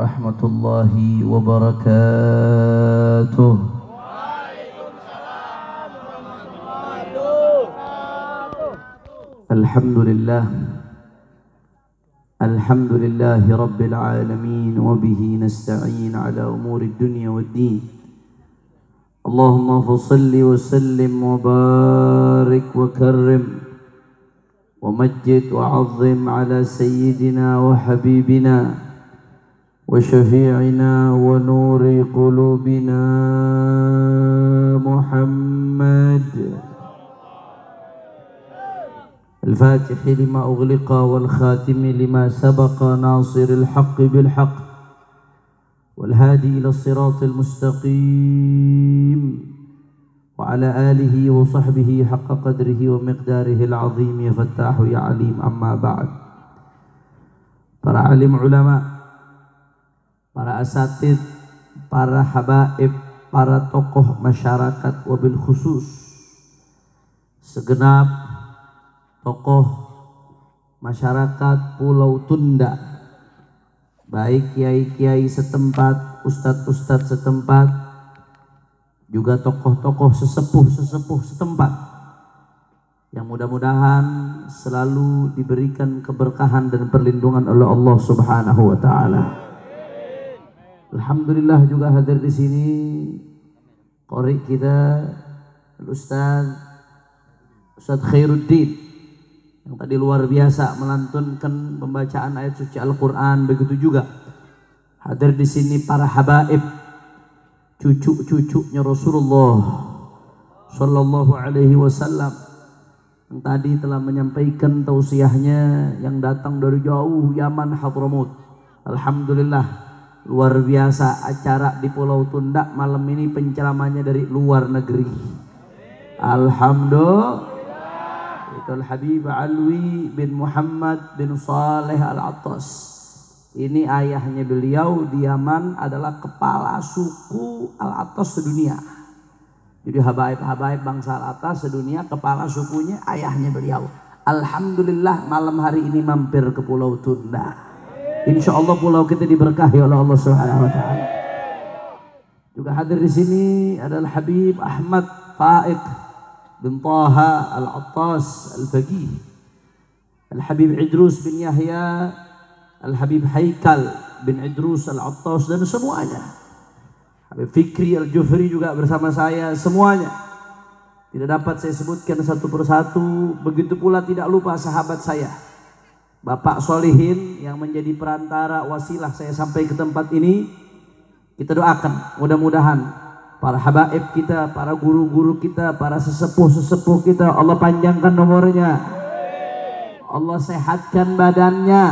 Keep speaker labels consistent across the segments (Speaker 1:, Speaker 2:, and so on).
Speaker 1: ورحمة الله وبركاته. الحمد لله الحمد لله رب العالمين وبه نستعين على أمور الدنيا والدين. اللهم فصل وسلم وبارك وكرم ومجد وعظم على سيدنا وحبيبنا وشفيعنا ونور قلوبنا محمد الفاتح لما أغلق والخاتم لما سبق ناصر الحق بالحق والهادي إلى الصراط المستقيم وعلى آله وصحبه حق قدره ومقداره العظيم. يا فتاح يا عليم. أما بعد. Para alim ulama, para asatid, para habaib, para tokoh masyarakat, wabil khusus segenap tokoh masyarakat Pulau Tunda, baik kiai-kiai setempat, ustadz-ustadz setempat, juga tokoh-tokoh sesepuh-sesepuh setempat, yang mudah-mudahan selalu diberikan keberkahan dan perlindungan oleh Allah Subhanahu wa taala. Alhamdulillah juga hadir di sini qori kita Ustaz Khairuddin yang tadi luar biasa melantunkan pembacaan ayat suci Al-Quran. Begitu juga hadir di sini para habaib, cucu-cucunya Rasulullah Sallallahu Alaihi Wasallam yang tadi telah menyampaikan tausiahnya yang datang dari jauh Yaman Hadramut. Alhamdulillah luar biasa acara di Pulau Tunda malam ini, penceramahnya dari luar negeri. Alhamdulillah. Al-Habib Alwi bin Muhammad bin Saleh Al-Attas. Ini ayahnya beliau di Yaman adalah kepala suku Al-Attas sedunia. Jadi habaib-habaib bangsa Al-Attas sedunia, kepala sukunya ayahnya beliau. Alhamdulillah malam hari ini mampir ke Pulau Tunda. Insya Allah pulau kita diberkahi oleh Allah Subhanahu wa taala. Juga hadir di sini adalah Habib Ahmad Faiq bin Taha Al-Attas Al-Faqih, Al-Habib Idrus bin Yahya, Al-Habib Haikal bin Idrus Al-Attas, dan semuanya. Habib Fikri Al-Jufri juga bersama saya, semuanya. Tidak dapat saya sebutkan satu persatu. Begitu pula tidak lupa sahabat saya, Bapak Solihin yang menjadi perantara wasilah saya sampai ke tempat ini. Kita doakan mudah-mudahan para habaib kita, para guru-guru kita, para sesepuh-sesepuh kita, Allah panjangkan nomornya, Allah sehatkan badannya,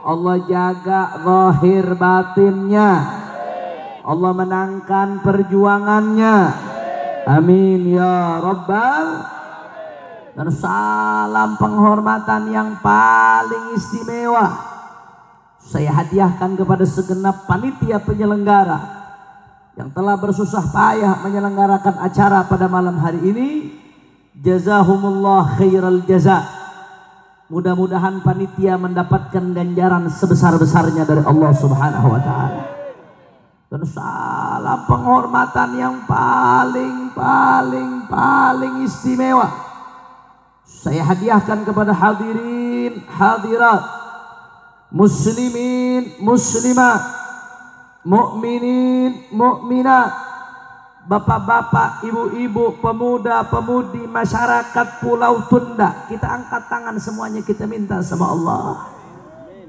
Speaker 1: Allah jaga zahir batinnya, Allah menangkan perjuangannya. Amin ya Rabbal. Dan salam penghormatan yang paling istimewa saya hadiahkan kepada segenap panitia penyelenggara yang telah bersusah payah menyelenggarakan acara pada malam hari ini. Jazahumullah khairal jaza. Mudah-mudahan panitia mendapatkan ganjaran sebesar-besarnya dari Allah Subhanahu wa taala. Dan salam penghormatan yang paling istimewa saya hadiahkan kepada hadirin hadirat, muslimin muslimat, mukminin mukminat, bapak-bapak, ibu-ibu, pemuda-pemudi masyarakat Pulau Tunda. Kita angkat tangan semuanya, kita minta sama Allah.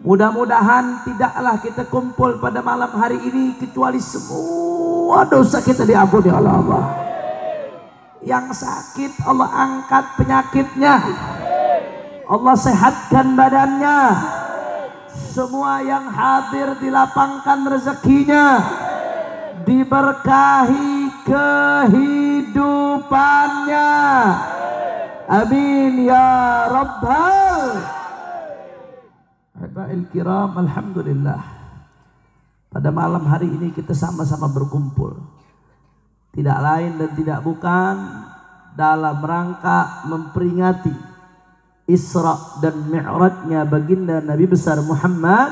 Speaker 1: Mudah-mudahan tidaklah kita kumpul pada malam hari ini kecuali semua dosa kita diampuni oleh Allah. Yang sakit Allah angkat penyakitnya, Allah sehatkan badannya. Semua yang hadir dilapangkan rezekinya, diberkahi kehidupannya. Amin ya Rabbal. Habail kiram, alhamdulillah. Pada malam hari ini kita sama-sama berkumpul, tidak lain dan tidak bukan dalam rangka memperingati Isra dan Mi'rajnya baginda Nabi besar Muhammad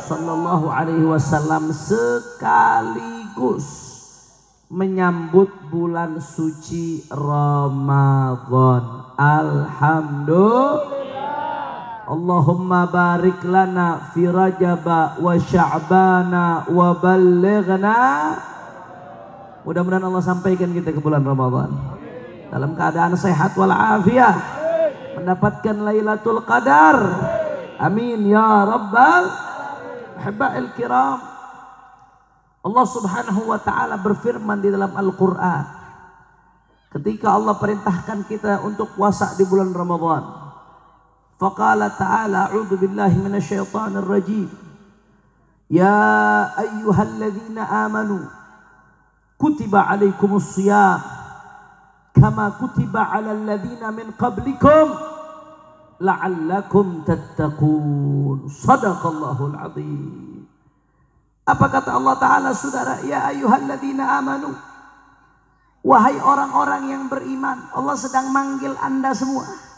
Speaker 1: Sallallahu Alaihi Wasallam sekaligus menyambut bulan suci Ramadan. Alhamdulillah. Allahumma barik lana fi Rajab wa Sya'bana wa ballighna. Mudah-mudahan Allah sampaikan kita ke bulan Ramadan dalam keadaan sehat walafiat, mendapatkan Lailatul Qadar. Amin ya rabbal habail kiram. Allah Subhanahu wa taala berfirman di dalam Al-Qur'an ketika Allah perintahkan kita untuk puasa di bulan Ramadan. Faqala ta'ala, a'udzu billahi minasyaitonir rajim. Ya ayyuhalladzina amanu kutiba 'alaikumus shiyam kama kutiba 'alal ladzina min qablikum la'allakum tattaqun. Shadaqallahul azim. Apa kata Allah Ta'ala, saudara? Ya ayyuhalladzina amanu, wahai orang-orang yang beriman. Allah sedang manggil anda semua.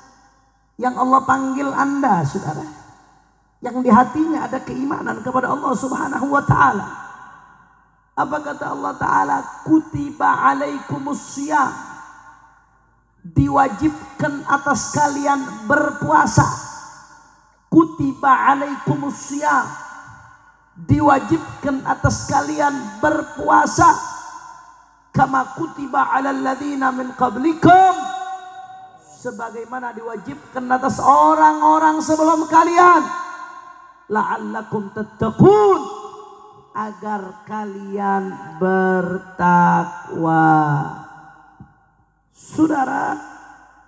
Speaker 1: Yang Allah panggil anda, saudara, yang di hatinya ada keimanan kepada Allah Subhanahu wa ta'ala. Apa kata Allah Ta'ala? Kutiba alaikumus syiyam, diwajibkan atas kalian berpuasa. Kutiba alaikumus syiyam, diwajibkan atas kalian berpuasa. Kama kutiba alal ladzina min qablikum, sebagaimana diwajibkan atas orang-orang sebelum kalian. La'allakum tattaqun, agar kalian bertakwa. Saudara,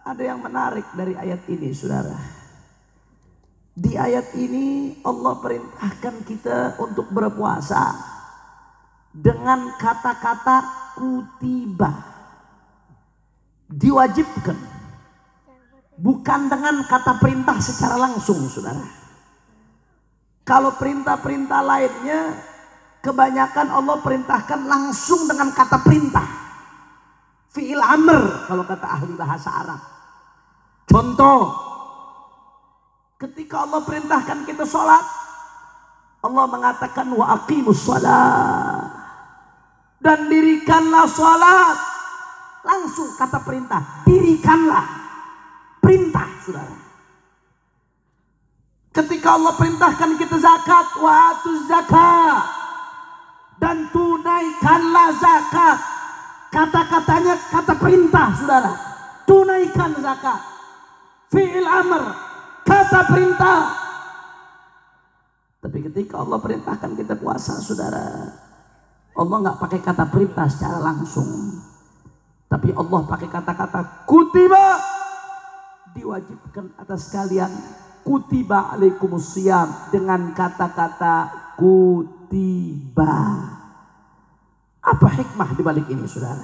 Speaker 1: ada yang menarik dari ayat ini, saudara. Di ayat ini Allah perintahkan kita untuk berpuasa dengan kata-kata kutiba, diwajibkan, bukan dengan kata perintah secara langsung, saudara. Kalau perintah-perintah lainnya kebanyakan Allah perintahkan langsung dengan kata perintah, fi'il amr kalau kata ahli bahasa Arab. Contoh, ketika Allah perintahkan kita sholat, Allah mengatakan wa aqimus sholat, dan dirikanlah sholat. Langsung kata perintah, dirikanlah, perintah, saudara. Ketika Allah perintahkan kita zakat, wa atuz zakat, dan tunaikanlah zakat. Kata-katanya kata perintah, saudara. Tunaikan zakat, fi'il amr, kata perintah. Tapi ketika Allah perintahkan kita puasa, saudara, Allah nggak pakai kata perintah secara langsung, tapi Allah pakai kata-kata kutiba, diwajibkan atas kalian. Kutiba alaikumus syiyam, dengan kata-kata kutiba. Apa hikmah di balik ini, saudara?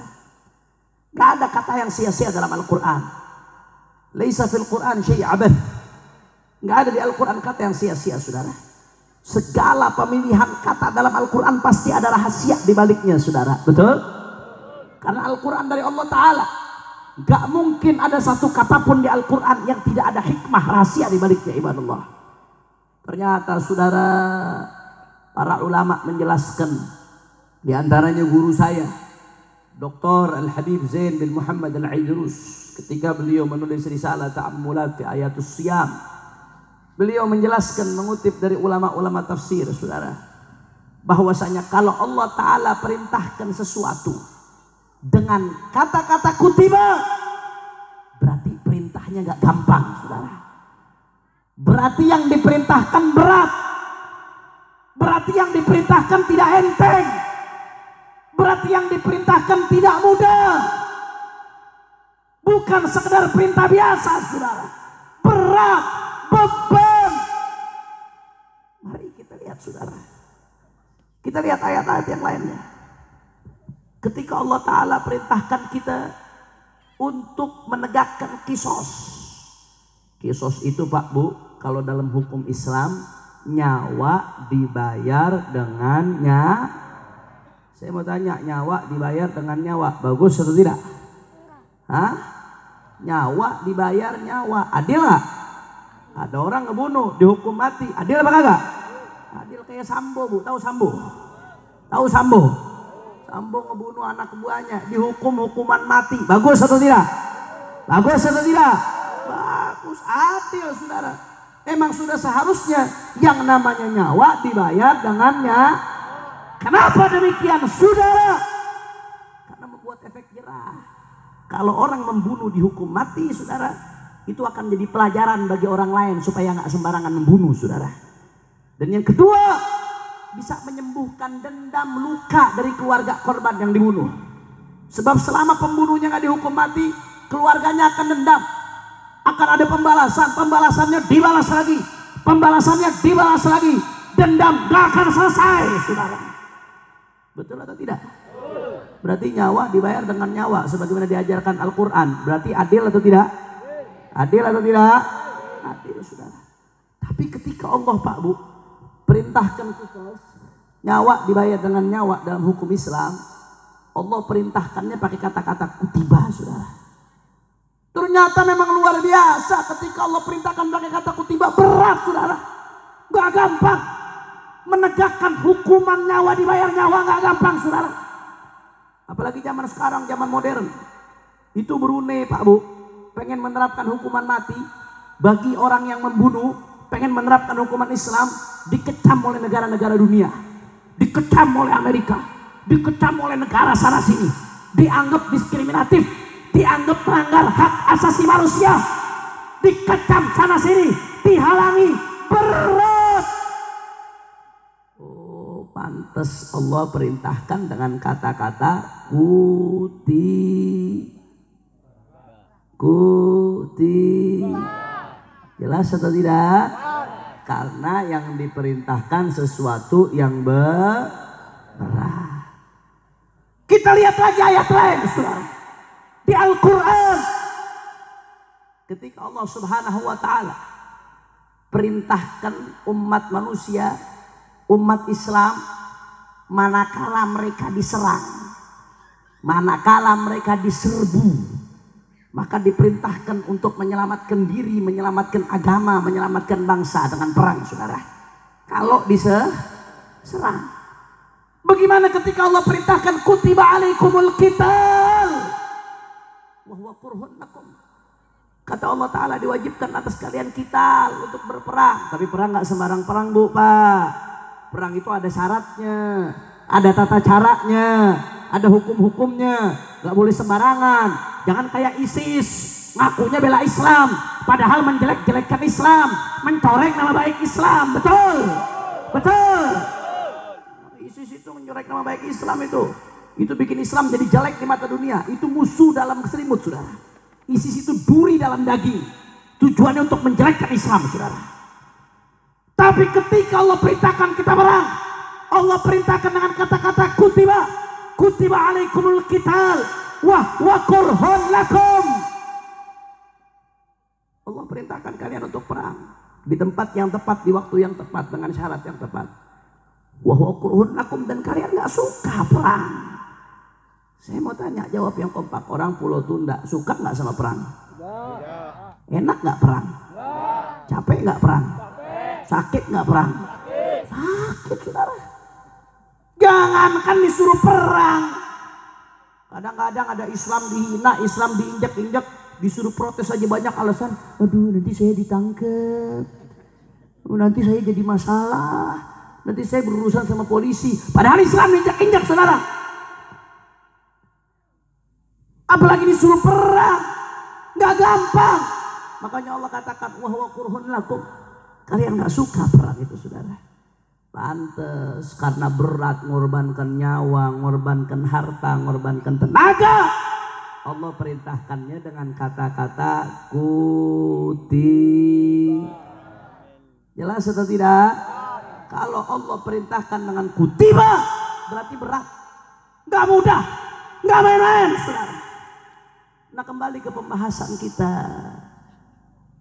Speaker 1: Gak ada kata yang sia-sia dalam Al-Quran. Laisa fil Quran syai' abath. Gak ada di Al-Quran kata yang sia-sia, saudara. Segala pemilihan kata dalam Al-Quran pasti ada rahasia di baliknya, saudara. Betul? Karena Al-Quran dari Allah Ta'ala. Gak mungkin ada satu kata pun di Al-Quran yang tidak ada hikmah rahasia di baliknya, ibadallah. Ternyata, saudara, para ulama menjelaskan, di antaranya guru saya, Dr. Al-Habib Zain bin Muhammad Al-Aidrus, ketika beliau menulis risalah Ta'ammulat fi Ayatus Siyam, beliau menjelaskan, mengutip dari ulama-ulama tafsir, saudara, bahwasanya kalau Allah Ta'ala perintahkan sesuatu dengan kata-kata kutiba, berarti perintahnya gak gampang, saudara. Berarti yang diperintahkan berat. Berarti yang diperintahkan tidak enteng. Berarti yang diperintahkan tidak mudah. Bukan sekedar perintah biasa, saudara. Berat, beban. Mari kita lihat, saudara. Kita lihat ayat-ayat yang lainnya. Ketika Allah Ta'ala perintahkan kita untuk menegakkan kisos. Kisos itu, Pak, Bu, kalau dalam hukum Islam, nyawa dibayar dengan Saya mau tanya, nyawa dibayar dengan nyawa, bagus atau tidak? Hah? Nyawa dibayar nyawa, adil nggak? Ada orang ngebunuh, dihukum mati, adil apa kagak? Adil kayak Sambo, Bu. Tahu Sambo? Tahu Sambo? Sambo ngebunuh anak buahnya, dihukum hukuman mati. Bagus atau tidak? Bagus atau tidak? Bagus, adil saudara. Emang sudah seharusnya yang namanya nyawa dibayar dengannya. Kenapa demikian saudara? Karena membuat efek jerah. Kalau orang membunuh dihukum mati saudara, itu akan jadi pelajaran bagi orang lain supaya nggak sembarangan membunuh saudara. Dan yang kedua, bisa menyembuhkan dendam luka dari keluarga korban yang dibunuh. Sebab selama pembunuhnya nggak dihukum mati, keluarganya akan dendam. Akan ada pembalasan, pembalasannya dibalas lagi, pembalasannya dibalas lagi. Dendam gak akan selesai saudara. Betul atau tidak? Berarti nyawa dibayar dengan nyawa sebagaimana diajarkan Al-Quran. Berarti adil atau tidak? Adil atau tidak? Adil saudara. Tapi ketika Allah Pak Bu perintahkan khusus nyawa dibayar dengan nyawa dalam hukum Islam, Allah perintahkannya pakai kata-kata kutiba saudara. Ternyata memang luar biasa ketika Allah perintahkan pakai kata kutiba, berat saudara. Gak gampang menegakkan hukuman nyawa dibayar nyawa, gak gampang saudara. Apalagi zaman sekarang, zaman modern. Itu Brunei Pak Bu pengen menerapkan hukuman mati bagi orang yang membunuh, pengen menerapkan hukuman Islam, dikecam oleh negara-negara dunia, dikecam oleh Amerika, dikecam oleh negara sana sini, dianggap diskriminatif, dianggap melanggar hak asasi manusia, dikecam sana sini, dihalangi, berat. Oh, pantas Allah perintahkan dengan kata-kata jelas atau tidak? Karena yang diperintahkan sesuatu yang berat. Kita lihat lagi ayat lain di Al-Quran. Ketika Allah Subhanahu wa ta'ala perintahkan umat manusia, umat Islam, manakala mereka diserang, manakala mereka diserbu, maka diperintahkan untuk menyelamatkan diri, menyelamatkan agama, menyelamatkan bangsa dengan perang saudara. Kalau diserang, bagaimana ketika Allah perintahkan kutiba alaikumul qital wa huwa kurhun lakum. Kata Allah Ta'ala diwajibkan atas kalian qital untuk berperang. Tapi perang gak sembarang perang Bu Pak. Perang itu ada syaratnya, ada tata caranya, ada hukum-hukumnya. Gak boleh sembarangan. Jangan kayak ISIS, ngakunya bela Islam, padahal menjelek-jelekkan Islam, mencoreng nama baik Islam. Betul? Betul? ISIS itu mencoreng nama baik Islam itu bikin Islam jadi jelek di mata dunia. Itu musuh dalam keselimut saudara. ISIS itu duri dalam daging, tujuannya untuk menjelekkan Islam saudara. Tapi ketika Allah perintahkan kita perang, Allah perintahkan dengan kata-kata kutiba alaikumul qital wa kurhun lakum. Allah perintahkan kalian untuk perang di tempat yang tepat, di waktu yang tepat, dengan syarat yang tepat. Wa kurhun lakum, dan kalian gak suka perang. Saya mau tanya, jawab yang kompak. Orang Pulau Tunda suka gak sama perang? Enak gak perang? Capek gak perang? Sakit gak perang? Sakit saudara. Jangankan disuruh perang, kadang-kadang ada Islam dihina, Islam diinjak-injak, disuruh protes aja banyak alasan. Aduh, nanti saya ditangkap, nanti saya jadi masalah, nanti saya berurusan sama polisi. Padahal Islam diinjak-injak saudara. Apalagi disuruh perang, nggak gampang. Makanya Allah katakan wa huwa kurhun lakum. Kalian nggak suka perang itu saudara. Pantes, karena berat, ngorbankan nyawa, ngorbankan harta, ngorbankan tenaga. Allah perintahkannya dengan kata-kata jelas atau tidak? Kalau Allah perintahkan dengan kutiba, berarti berat, gak mudah, gak main-main saudara. Nah, kembali ke pembahasan kita.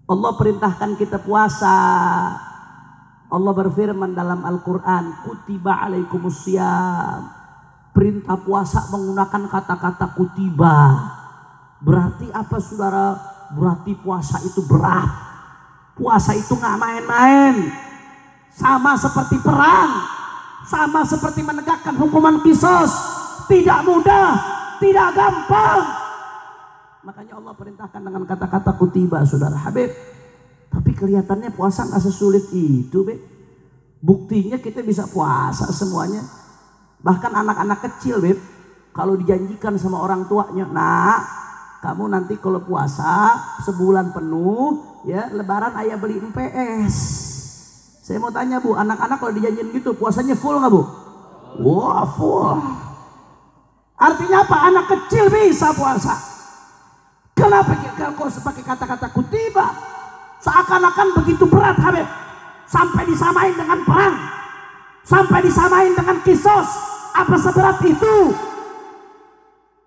Speaker 1: Allah perintahkan kita puasa. Allah berfirman dalam Al-Quran, kutiba alaikumusiyam. Perintah puasa menggunakan kata-kata kutiba. Berarti apa saudara? Berarti puasa itu berat. Puasa itu gak main-main. sama seperti perang, sama seperti menegakkan hukuman qisas. Tidak mudah, tidak gampang. Makanya Allah perintahkan dengan kata-kata kutiba, saudara Habib. Tapi kelihatannya puasa nggak sesulit itu, Beb. Buktinya kita bisa puasa semuanya. Bahkan anak-anak kecil, Beb, kalau dijanjikan sama orang tuanya, nah kamu nanti kalau puasa sebulan penuh, ya lebaran ayah beli PS. Saya mau tanya Bu, anak-anak kalau dijanjiin gitu puasanya full nggak Bu? Wah, full. Artinya apa? Anak kecil bisa puasa. Kenapa kau pakai kata-kata kutiba? Seakan-akan begitu berat, Habib. Sampai disamain dengan perang, sampai disamain dengan kisos. Apa seberat itu?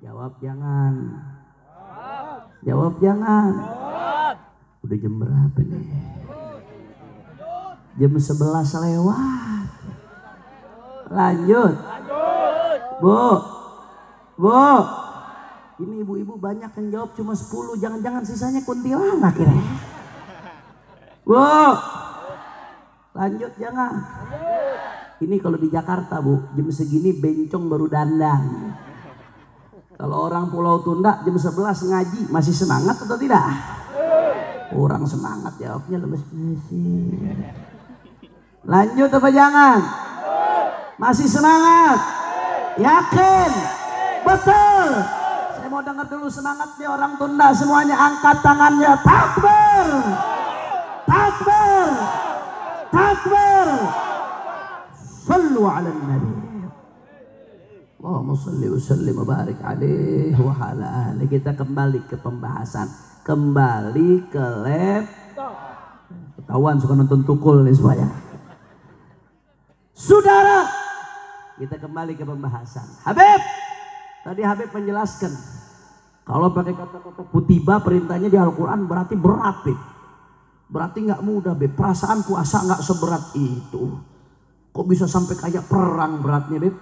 Speaker 1: Jawab jangan. Jawab jangan. Udah jam berapa nih? Jam 11 lewat. Lanjut. Bu, ini ibu-ibu banyak yang jawab cuma 10. Jangan-jangan sisanya kuntilanak ya. Bu, lanjut jangan. Ini kalau di Jakarta Bu, jam segini bencong baru dandan. Kalau orang Pulau Tunda jam 11 ngaji, masih semangat atau tidak? Orang semangat jawabnya lemes. Lanjut apa jangan? Masih semangat? Yakin? Betul. Saya mau dengar dulu semangatnya orang Tunda semuanya, angkat tangannya. Takbir. Takbir. Takbir. Sallu ala nabi. Allahumma salli wa sallim wa barik alaihi wa ala alihi. Kita kembali ke pembahasan. Kembali ke laptop. Ketahuan suka nonton tukul nih semuanya. Saudara, kita kembali ke pembahasan. Habib, tadi Habib menjelaskan kalau pakai kata-kata kutiba perintahnya di Al-Quran berarti berat, Beb. Berarti nggak mudah, Beb. Perasaan puasa nggak seberat itu. Kok bisa sampai kayak perang beratnya, Beb?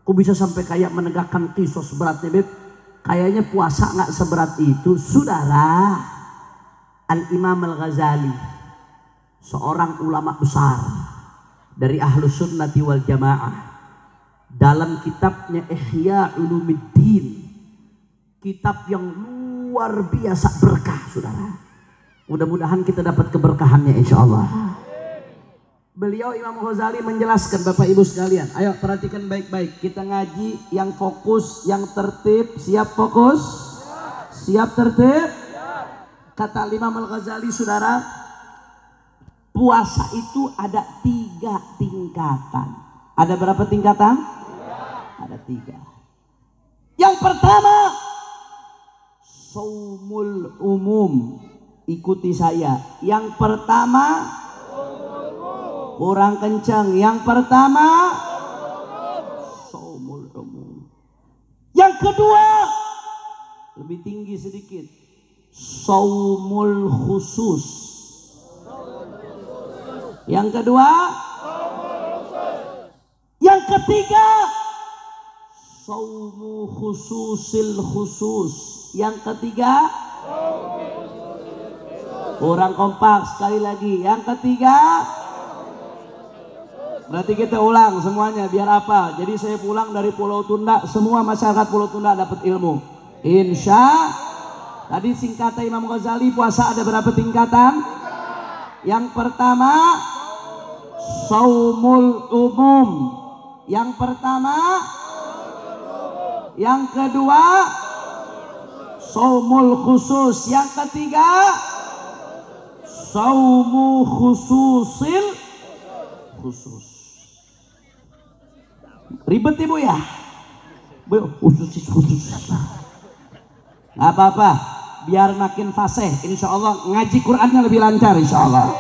Speaker 1: Kok bisa sampai kayak menegakkan qisas beratnya, Beb? Kayaknya puasa nggak seberat itu. Saudara, Al-Imam Al-Ghazali, seorang ulama besar dari Ahlus Sunnati wal Jamaah, dalam kitabnya Ihya Ulumuddin, kitab yang luar biasa berkah, saudara. Mudah-mudahan kita dapat keberkahannya insya Allah. Beliau Imam Ghazali menjelaskan, Bapak Ibu sekalian, ayo perhatikan baik-baik. Kita ngaji yang fokus, yang tertib. Siap fokus? Siap tertib? Kata Imam Al-Ghazali, saudara, puasa itu ada 3 tingkatan. Ada berapa tingkatan? Ada 3. Yang pertama, shaumul umum. Ikuti saya. Yang pertama, kurang kencang. Yang pertama, shaumul umum. Yang kedua, lebih tinggi sedikit, shaumul khusus. Yang kedua, yang ketiga, shaumu khususil khusus. Yang ketiga, kurang kompak, sekali lagi. Yang ketiga, berarti kita ulang semuanya biar apa? Jadi saya pulang dari Pulau Tunda, semua masyarakat Pulau Tunda dapat ilmu. Insya. Tadi singkatan Imam Ghazali, puasa ada berapa tingkatan? Yang pertama, shaumul umum. Yang pertama, yang kedua, shaumul khusus. Yang ketiga, shaumu khususil khusus. Ribet Ibu ya? Khusus. Gak apa-apa, biar makin fasih. Insya Allah ngaji Qurannya lebih lancar insya Allah.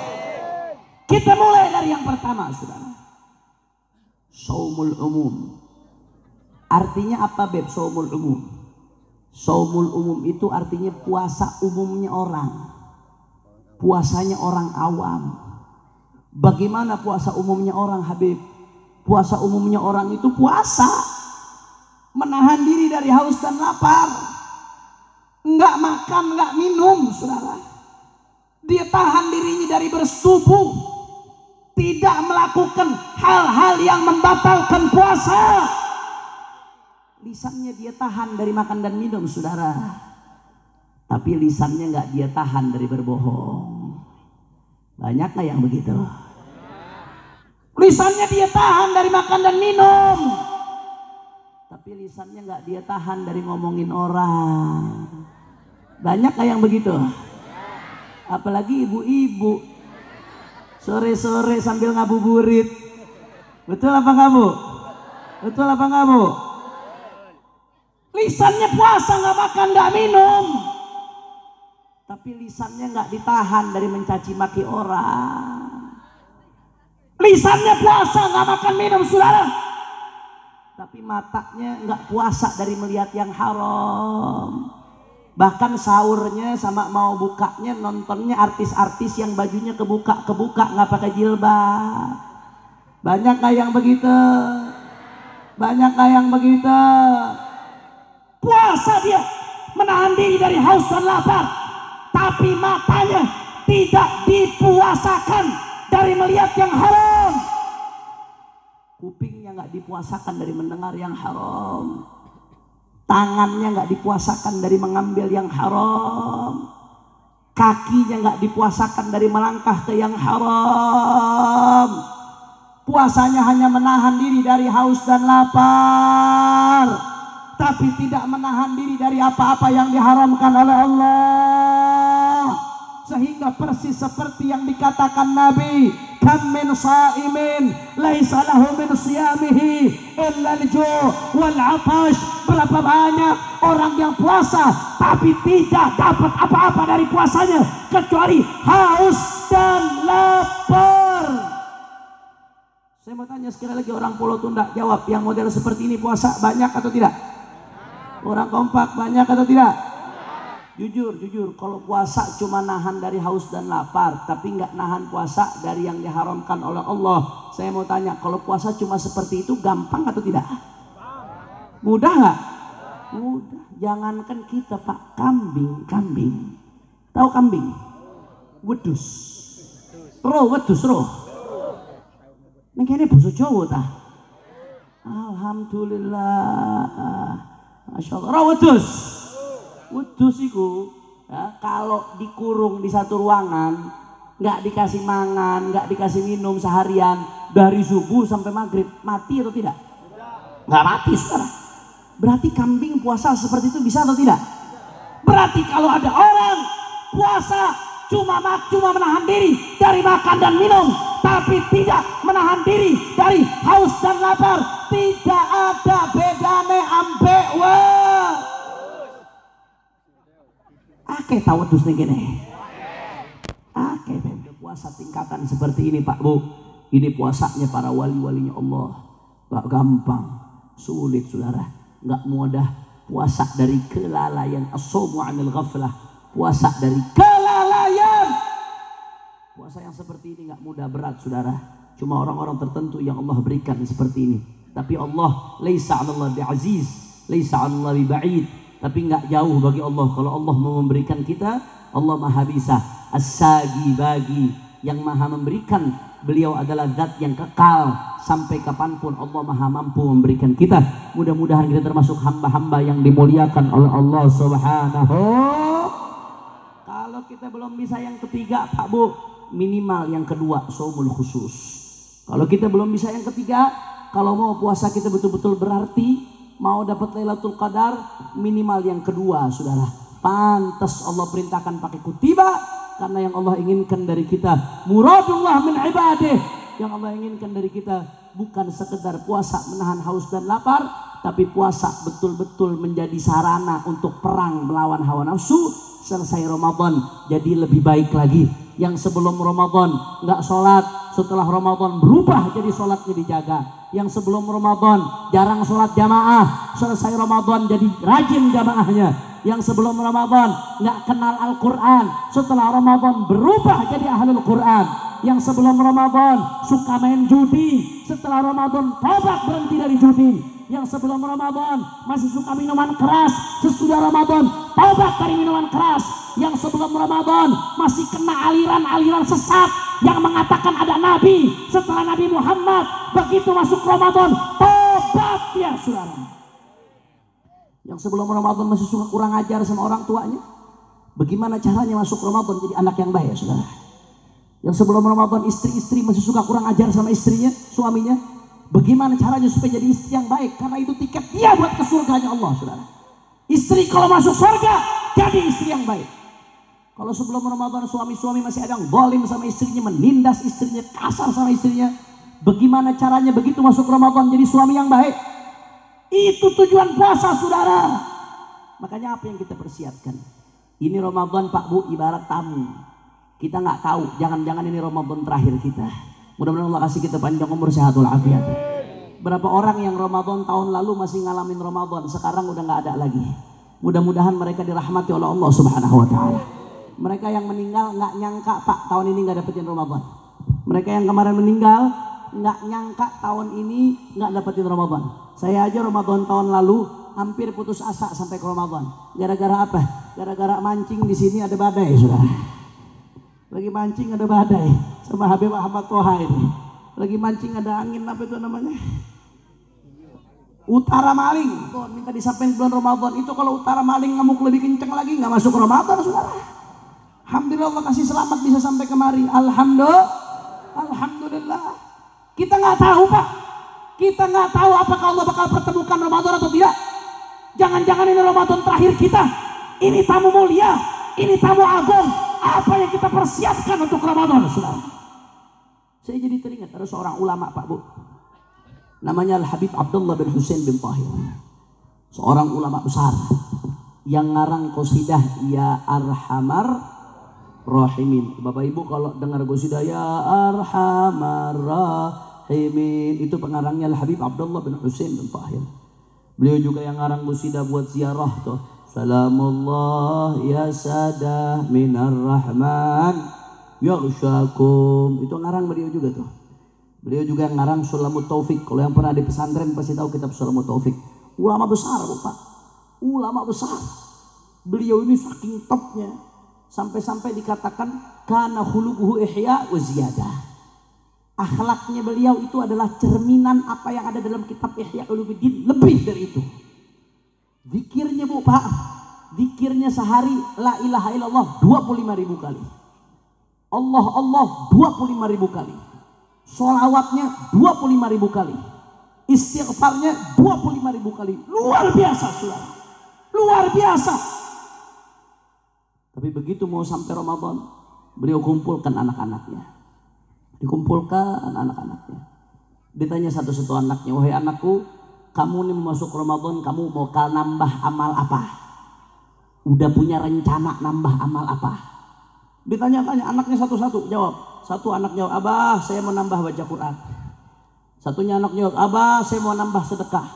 Speaker 1: Kita mulai dari yang pertama, saudara. Shaumul umum. Artinya apa, Beb? Shaumul umum. Shaumul umum itu artinya puasa umumnya orang. Puasanya orang awam. Bagaimana puasa umumnya orang, Habib? Puasa umumnya orang itu puasa menahan diri dari haus dan lapar. Enggak makan, enggak minum, saudara. Dia tahan dirinya dari bersubuh, tidak melakukan hal-hal yang membatalkan puasa. Lisannya dia tahan dari makan dan minum, saudara. Tapi lisannya nggak dia tahan dari berbohong. Banyak nggak yang begitu? Lisannya dia tahan dari makan dan minum, tapi lisannya nggak dia tahan dari ngomongin orang. Banyak nggak yang begitu? Apalagi ibu-ibu sore-sore sambil ngabuburit. Betul apa nggak Bu? Betul apa nggak Bu? Lisannya puasa, nggak makan nggak minum, tapi lisannya nggak ditahan dari mencaci maki orang. Lisannya puasa, nggak makan minum, saudara, tapi matanya nggak puasa dari melihat yang haram. Bahkan sahurnya sama mau bukanya nontonnya artis-artis yang bajunya kebuka nggak pakai jilbab. Banyak nggak yang begitu? Banyak nggak yang begitu? Puasa dia menahan diri dari haus dan lapar, tapi matanya tidak dipuasakan dari melihat yang haram. Kupingnya nggak dipuasakan dari mendengar yang haram. Tangannya nggak dipuasakan dari mengambil yang haram. Kakinya nggak dipuasakan dari melangkah ke yang haram. Puasanya hanya menahan diri dari haus dan lapar, tapi tidak menahan diri dari apa-apa yang diharamkan oleh Allah. Sehingga persis seperti yang dikatakan Nabi, kam min shaimin laisa lahu min siyamihi illa al-ju' wal 'atash. Berapa banyak orang yang puasa tapi tidak dapat apa-apa dari puasanya kecuali haus dan lapar. Saya mau tanya sekali lagi, orang Pulau Tunda jawab, yang model seperti ini puasa banyak atau tidak? Orang kompak banyak atau tidak? Jujur, kalau puasa cuma nahan dari haus dan lapar, tapi nggak nahan puasa dari yang diharamkan oleh Allah. Saya mau tanya, kalau puasa cuma seperti itu gampang atau tidak? Mudah nggak? Mudah. Jangankan kita Pak, kambing. Tahu kambing? Wedus. Wedus. Ini bahasa Jawa tah. Alhamdulillah. Masya Allah. Wedus itu ya, kalau dikurung di satu ruangan, nggak dikasih mangan, nggak dikasih minum seharian dari subuh sampai maghrib, mati atau tidak? Nggak mati, saudara. Berarti kambing puasa seperti itu bisa atau tidak? Berarti kalau ada orang puasa cuma menahan diri dari makan dan minum, tapi tidak menahan diri dari haus dan lapar, tidak ada bedane ambek Akeh tawadus nih gini. Akeh puasa tingkatan seperti ini Pak Bu. Ini puasanya para wali-walinya Allah. Gak gampang, sulit saudara. Gak mudah puasa dari kelalaian. As-sawmu 'anil ghaflah. Puasa dari kelalaian. Puasa yang seperti ini gak mudah, berat saudara. Cuma orang-orang tertentu yang Allah berikan seperti ini. Tapi Allah laisa 'alallahi bi'aziz, laisa 'alallahi bi'ba'id. Tapi nggak jauh bagi Allah. Kalau Allah mau memberikan kita, Allah maha bisa. As-sagi bagi, yang maha memberikan. Beliau adalah zat yang kekal sampai kapanpun. Allah maha mampu memberikan kita. Mudah-mudahan kita termasuk hamba-hamba yang dimuliakan oleh Allah Subhanahu. Kalau kita belum bisa yang ketiga Pak Bu, minimal yang kedua, shaumul khusus. Kalau kita belum bisa yang ketiga, kalau mau puasa kita betul-betul berarti, mau dapat Lailatul Qadar, minimal yang kedua saudara. Pantas Allah perintahkan pakai kutiba, karena yang Allah inginkan dari kita, muradullah min ibadih, yang Allah inginkan dari kita bukan sekedar puasa menahan haus dan lapar, tapi puasa betul-betul menjadi sarana untuk perang melawan hawa nafsu. Selesai Ramadan jadi lebih baik lagi. Yang sebelum Ramadan nggak sholat, setelah Ramadan berubah jadi sholatnya dijaga. Yang sebelum Ramadan jarang sholat jamaah, selesai Ramadan jadi rajin jamaahnya. Yang sebelum Ramadan nggak kenal Al-Quran, setelah Ramadan berubah jadi ahlul Quran. Yang sebelum Ramadan suka main judi, setelah Ramadan tobat berhenti dari judi. Yang sebelum Ramadan masih suka minuman keras, sesudah Ramadan tobat dari minuman keras. yang sebelum Ramadan masih kena aliran-aliran sesat yang mengatakan ada Nabi setelah Nabi Muhammad. Begitu masuk Ramadan, tobat ya saudara. Yang sebelum Ramadan masih suka kurang ajar sama orang tuanya, bagaimana caranya masuk Ramadan jadi anak yang baik ya saudara. Yang sebelum Ramadan istri-istri masih suka kurang ajar sama istrinya, suaminya, bagaimana caranya supaya jadi istri yang baik, karena itu tiket dia buat ke surganya Allah saudara. Istri kalau masuk surga jadi istri yang baik. Kalau sebelum Ramadan suami-suami masih ada yang zalim sama istrinya, menindas istrinya, kasar sama istrinya, bagaimana caranya begitu masuk Ramadan jadi suami yang baik? Itu tujuan puasa saudara. Makanya apa yang kita persiapkan? Ini Ramadan Pak Bu ibarat tamu. Kita nggak tahu, jangan-jangan ini Ramadan terakhir kita. Mudah-mudahan Allah kasih kita panjang umur, sehat walafiat. Berapa orang yang Ramadan tahun lalu masih ngalamin Ramadan, sekarang udah nggak ada lagi. Mudah-mudahan mereka dirahmati oleh Allah Subhanahu Wa Taala. Mereka yang meninggal nggak nyangka Pak tahun ini nggak dapetin Ramadan. Mereka yang kemarin meninggal nggak nyangka tahun ini nggak dapetin Ramadan. Saya aja Ramadan tahun lalu hampir putus asa sampai ke Ramadan. Gara-gara apa? Gara-gara mancing di sini ada badai saudara. Lagi mancing ada badai sama Habib Ahmad Toha ini. Lagi mancing ada angin apa itu namanya? Utara maling. Tuh, minta disampaikan bulan Ramadan itu kalau utara maling ngamuk lebih kenceng lagi nggak masuk Ramadan saudara. Alhamdulillah Allah kasih selamat bisa sampai kemari. Alhamdulillah. Kita nggak tahu Pak. Kita nggak tahu apakah Allah bakal pertemukan Ramadan atau tidak. Jangan-jangan ini Ramadan terakhir kita. Ini tamu mulia. Ini tamu agung. Apa yang kita persiapkan untuk Ramadan saudara? Saya jadi teringat ada seorang ulama Pak Bu. Namanya Al-Habib Abdullah bin Husain bin Tahir. Seorang ulama besar yang ngarang qasidah Ya Arhamar Rahimin. Bapak Ibu kalau dengar qasidah Ya Arhamar Rahimin, itu pengarangnya Al-Habib Abdullah bin Husain bin Tahir. Beliau juga yang ngarang qasidah buat ziarah tuh. Salamullah ya sadah minar rahman yaghsyakum. Itu ngarang beliau juga tuh. Beliau juga ngarang Sulamut Taufik. Kalau yang pernah di pesantren pasti tahu kitab Sulamut Taufik. Ulama besar Bapak. Ulama besar. Beliau ini saking topnya sampai-sampai dikatakan kana khuluquhu ihya wa ziyadah. Akhlaknya beliau itu adalah cerminan apa yang ada dalam kitab Ihya Ulumuddin, lebih dari itu. Zikirnya Bu Pak, zikirnya sehari la ilaha illallah 25.000 kali. Allah 25.000 kali. Sholawatnya 25.000 kali. Istighfarnya 25.000 kali. Luar biasa saudara. Luar biasa. Tapi begitu mau sampai Ramadan, beliau kumpulkan anak-anaknya. Dikumpulkan anak-anaknya. Ditanya satu-satu anaknya, wahai anakku, kamu nih masuk Ramadan, kamu mau nambah amal apa? Udah punya rencana nambah amal apa? Ditanya-tanya anaknya satu-satu jawab. Satu anak jawab, Abah saya mau nambah baca Quran. Satunya anak jawab, Abah saya mau nambah sedekah.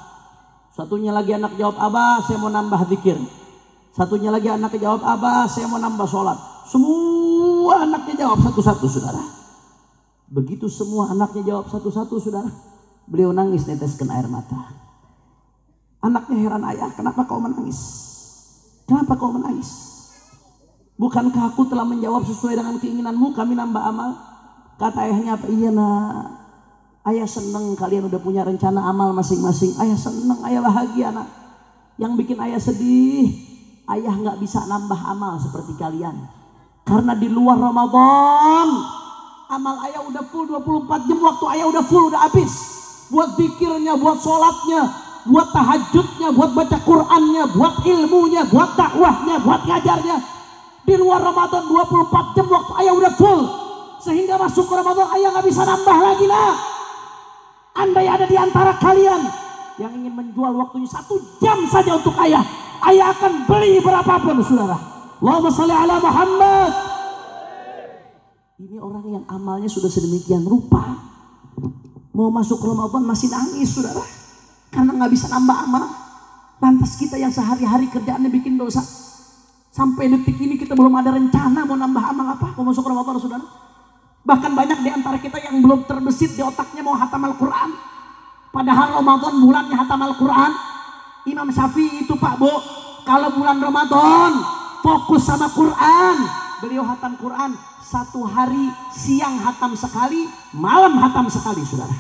Speaker 1: Satunya lagi anak jawab, Abah saya mau nambah zikir. Satunya lagi anak jawab, Abah saya mau nambah sholat. Semua anaknya jawab satu-satu saudara. Begitu semua anaknya jawab satu-satu saudara, beliau nangis neteskan air mata. Anaknya heran, ayah kenapa kau menangis? Kenapa kau menangis? Bukankah aku telah menjawab sesuai dengan keinginanmu, kami nambah amal? Kata ayahnya apa? Iya nak, ayah seneng kalian udah punya rencana amal masing-masing. Ayah seneng, ayah bahagia nak. Yang bikin ayah sedih, ayah nggak bisa nambah amal seperti kalian. Karena di luar Ramadan, amal ayah udah full 24 jam, waktu ayah udah full, udah habis. Buat zikirnya, buat sholatnya, buat tahajudnya, buat baca Qur'annya, buat ilmunya, buat dakwahnya, buat ngajarnya. Di luar Ramadan 24 jam waktu ayah udah full. Sehingga masuk ke Ramadan ayah gak bisa nambah lagi lah. Andai ada di antara kalian yang ingin menjual waktunya 1 jam saja untuk ayah, ayah akan beli berapapun saudara. Allahumma sholli ala Muhammad. Ini orang yang amalnya sudah sedemikian rupa, mau masuk Ramadan masih nangis saudara, karena nggak bisa nambah amal. Lantas kita yang sehari-hari kerjaannya bikin dosa, sampai detik ini kita belum ada rencana mau nambah amal apa, mau masuk Ramadan saudara. Bahkan banyak di antara kita yang belum terbesit di otaknya mau hatam Al-Quran. Padahal Ramadan bulannya hatam Al-Quran. Imam Syafi'i itu Pak Bu, kalau bulan Ramadan fokus sama Quran. Beliau hatam Quran 1 hari, siang hatam sekali, malam hatam sekali, saudara.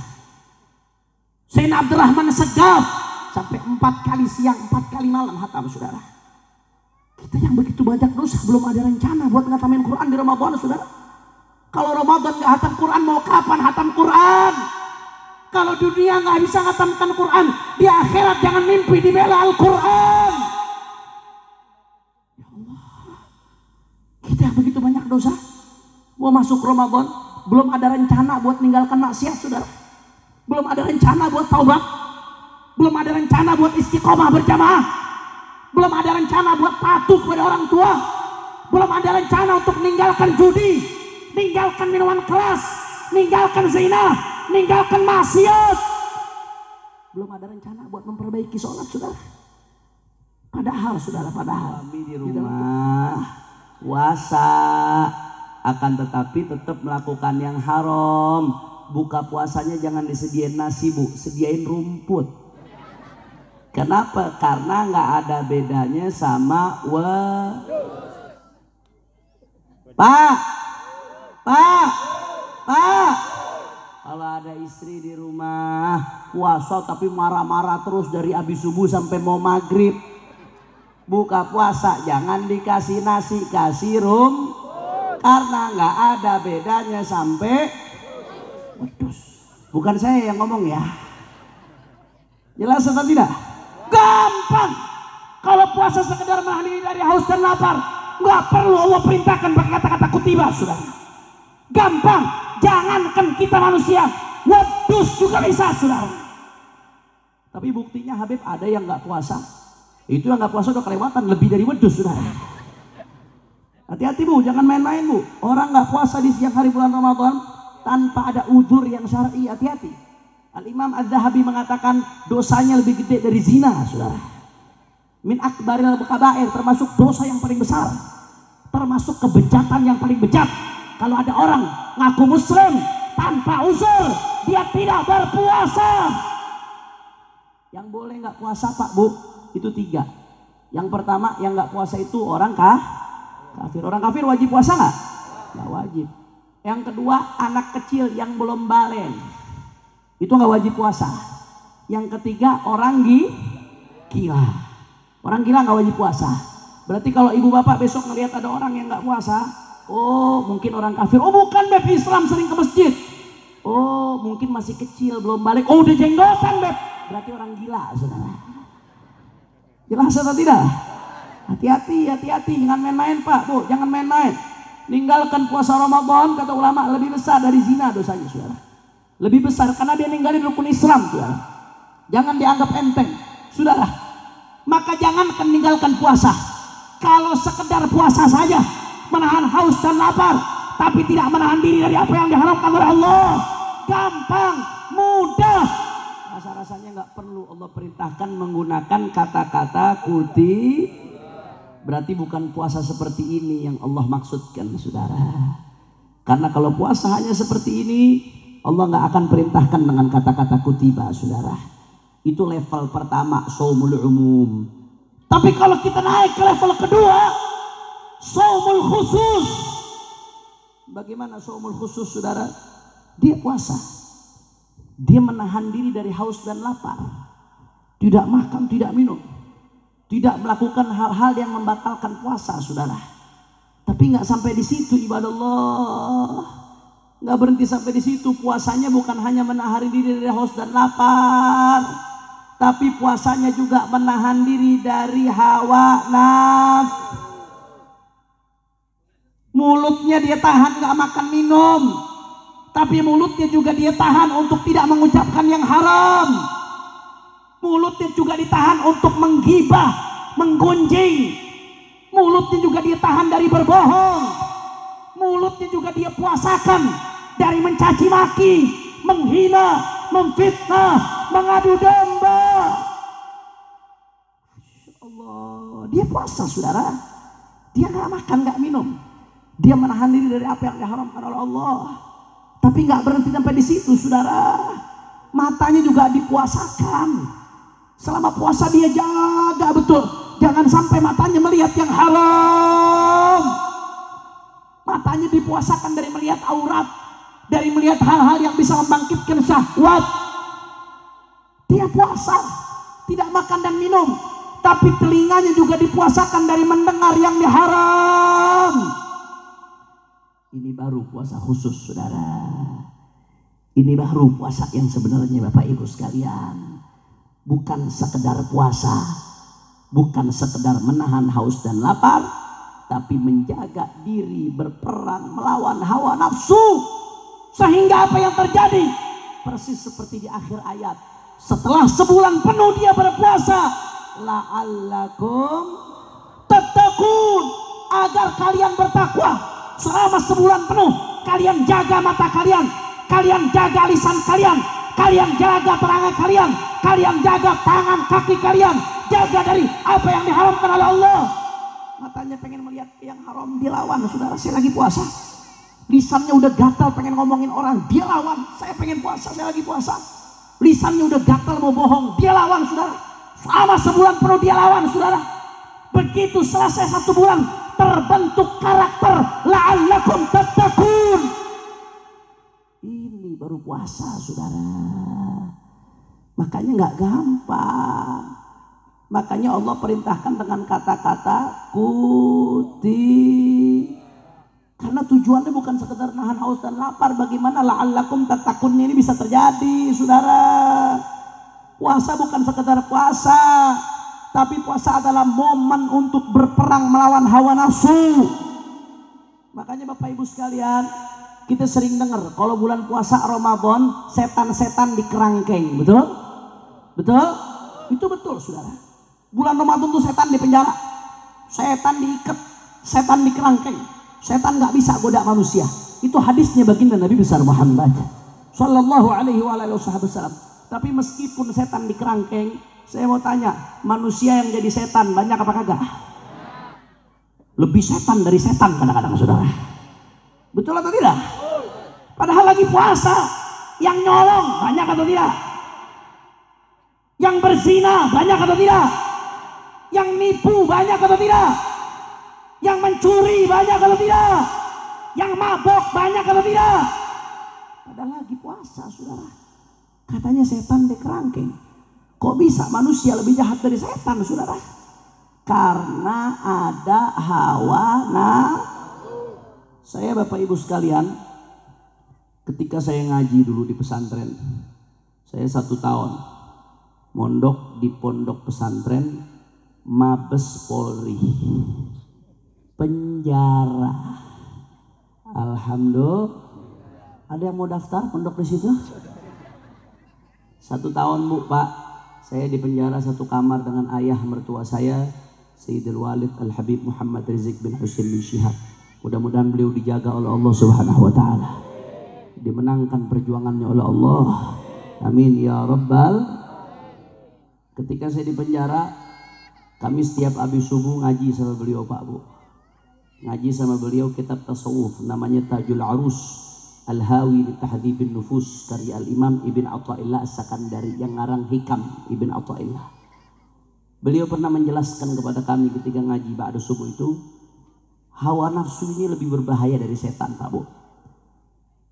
Speaker 1: Sayyidina Abdurrahman Segaf sampai 4 kali siang, 4 kali malam hatam, saudara. Kita yang begitu banyak dosa belum ada rencana buat ngatamin Quran di Ramadan, saudara. Kalau Ramadan nggak hatam Quran, mau kapan hatam Quran? Kalau dunia nggak bisa ngatamkan Quran, di akhirat jangan mimpi dibela Al-Quran. Ya Allah, kita yang begitu banyak dosa, mau masuk Ramadan, belum ada rencana buat meninggalkan maksiat, saudara. Belum ada rencana buat taubat, belum ada rencana buat istiqomah berjamaah, belum ada rencana buat patuh kepada orang tua, belum ada rencana untuk meninggalkan judi, meninggalkan minuman keras, meninggalkan zina, meninggalkan maksiat. Belum ada rencana buat memperbaiki sholat, saudara. Padahal, saudara, kami di rumah puasa, akan tetapi tetap melakukan yang haram. Buka puasanya jangan disediain nasi, Bu, sediain rumput. Kenapa? Karena nggak ada bedanya sama Pak. Kalau ada istri di rumah puasa tapi marah-marah terus dari habis subuh sampai mau maghrib, buka puasa jangan dikasih nasi, kasih karena nggak ada bedanya sampai wedus. Bukan saya yang ngomong ya. Jelas atau tidak? Gampang. Kalau puasa sekedar menahan diri dari haus dan lapar, nggak perlu Allah perintahkan pakai kata-kata kutiba, saudara. Gampang. Jangankan kita manusia, wedus juga bisa, saudara. Tapi buktinya Habib ada yang nggak puasa. Itu yang nggak puasa udah kelewatan lebih dari wedus, saudara. Hati-hati, Bu, jangan main-main, Bu. Orang nggak puasa di siang hari bulan Ramadan tanpa ada udzur yang syar'i, hati-hati. Al-Imam Az-Zahabi mengatakan dosanya lebih gede dari zina, saudara. Min akbaril kabair, termasuk dosa yang paling besar, termasuk kebejatan yang paling bejat. Kalau ada orang ngaku muslim tanpa uzur, dia tidak berpuasa. Yang boleh nggak puasa, Pak, Bu, itu 3. Yang pertama, yang nggak puasa itu orang kafir. Orang kafir wajib puasa nggak? Nggak wajib. Yang kedua, anak kecil yang belum balen, itu nggak wajib puasa. Yang ketiga, orang gila. Orang gila nggak wajib puasa. Berarti kalau ibu bapak besok ngelihat ada orang yang nggak puasa, oh mungkin orang kafir. Oh bukan, Beb, Islam sering ke masjid. Oh mungkin masih kecil belum balik. Oh udah jenggotan, Beb, berarti orang gila, saudara. Jelas atau tidak? Hati-hati, jangan main-main, Pak, Bu, jangan main-main. Ninggalkan puasa Ramadan, kata ulama, lebih besar dari zina dosanya, saudara. Lebih besar karena dia ninggalin rukun Islam, saudara. Jangan dianggap enteng, saudara. Maka jangan meninggalkan puasa. Kalau sekedar puasa saja, menahan haus dan lapar, tapi tidak menahan diri dari apa yang diharamkan oleh Allah, gampang, mudah. Rasa-rasanya nggak perlu Allah perintahkan menggunakan kata-kata kutip. Berarti bukan puasa seperti ini yang Allah maksudkan, saudara. Karena kalau puasa hanya seperti ini, Allah nggak akan perintahkan dengan kata-kata kutiba, saudara. Itu level pertama, shaumul umum. Tapi kalau kita naik ke level kedua, shaumul khusus. Bagaimana shaumul khusus, saudara? Dia puasa, dia menahan diri dari haus dan lapar, tidak makan, tidak minum, tidak melakukan hal-hal yang membatalkan puasa, saudara. Tapi nggak sampai di situ, ibadah Allah. Nggak berhenti sampai di situ. Puasanya bukan hanya menahan diri dari haus dan lapar, tapi puasanya juga menahan diri dari hawa nafsu. Mulutnya dia tahan nggak makan minum, tapi mulutnya juga dia tahan untuk tidak mengucapkan yang haram. Mulutnya juga ditahan untuk menggibah, menggunjing. Mulutnya juga dia tahan dari berbohong. Mulutnya juga dia puasakan dari mencaci maki, menghina, memfitnah, mengadu domba. Masya Allah, dia puasa, saudara. Dia nggak makan, nggak minum. Dia menahan diri dari apa yang diharamkan oleh Allah. Tapi nggak berhenti sampai di situ, saudara. Matanya juga dipuasakan. Selama puasa dia jaga betul, Jangan sampai matanya melihat yang haram. Matanya dipuasakan dari melihat aurat, dari melihat hal-hal yang bisa membangkitkan syahwat. Dia puasa, tidak makan dan minum, tapi telinganya juga dipuasakan dari mendengar yang haram. Ini baru puasa khusus, saudara. Ini baru puasa yang sebenarnya, Bapak Ibu sekalian. Bukan sekedar puasa, bukan sekedar menahan haus dan lapar, tapi menjaga diri berperang melawan hawa nafsu. Sehingga apa yang terjadi? Persis seperti di akhir ayat. Setelah sebulan penuh dia berpuasa, la'allakum tattaqun, agar kalian bertakwa. Selama sebulan penuh kalian jaga mata kalian, kalian jaga lisan kalian, kalian jaga terangan kalian, kalian jaga tangan kaki kalian, jaga dari apa yang diharamkan oleh Allah. Matanya pengen melihat yang haram, dia lawan. Saudara, saya lagi puasa. Lisannya udah gatal pengen ngomongin orang, dia lawan. Saya pengen puasa, saya lagi puasa. Lisannya udah gatal mau bohong, dia lawan, saudara. Selama sebulan penuh dia lawan, saudara. Begitu selesai 1 bulan, terbentuk karakter la'allakum tattaqun. Ini baru puasa, saudara. Makanya nggak gampang. Makanya Allah perintahkan dengan kata-kata kuti. Karena tujuannya bukan sekedar nahan haus dan lapar. Bagaimana la'allakum tattaqun ini bisa terjadi, saudara. Puasa bukan sekedar puasa, tapi puasa adalah momen untuk berperang melawan hawa nafsu. Makanya Bapak Ibu sekalian, kita sering dengar kalau bulan puasa Ramadan setan-setan dikerangkeng, betul? Betul? Itu betul, saudara. Bulan Ramadan tuh setan di penjara, setan diikat, setan dikerangkeng, setan nggak bisa goda manusia. Itu hadisnya baginda Nabi besar Muhammad Sallallahu Alaihi Wasallam. Tapi meskipun setan dikerangkeng, saya mau tanya, manusia yang jadi setan banyak apa kagak? Lebih setan dari setan kadang-kadang, saudara. Betul atau tidak? Padahal lagi puasa, yang nyolong banyak atau tidak? Yang berzina banyak atau tidak? Yang nipu banyak atau tidak? Yang mencuri banyak atau tidak? Yang mabok banyak atau tidak? Padahal lagi puasa, saudara. Katanya setan dikerangkeng. Kok bisa manusia lebih jahat dari setan, saudara? Karena ada hawa nafsu. Saya Bapak Ibu sekalian, ketika saya ngaji dulu di pesantren, saya 1 tahun mondok di pondok pesantren Mabes Polri, penjara. Alhamdulillah. Ada yang mau daftar pondok di situ? 1 tahun, Bu, Pak. Saya di penjara 1 kamar dengan ayah mertua saya, Sayyidul Walid Al-Habib Muhammad Rizik bin Husain bin Syihab. Mudah-mudahan beliau dijaga oleh Allah Subhanahu wa taala. Dimenangkan perjuangannya oleh Allah. Amin ya rabbal. Ketika saya di penjara, kami setiap habis subuh ngaji sama beliau, Pak, Bu. Ngaji sama beliau kitab tasawuf namanya Tajul Arus Al-Hawi li Tahdhibin Nufus, karya Al-Imam Ibn Athaillah As-Sakandari, yang ngarang Hikam Ibn Athaillah. Beliau pernah menjelaskan kepada kami ketika ngaji ba'da subuh itu, hawa nafsu ini lebih berbahaya dari setan, Pak, Bu.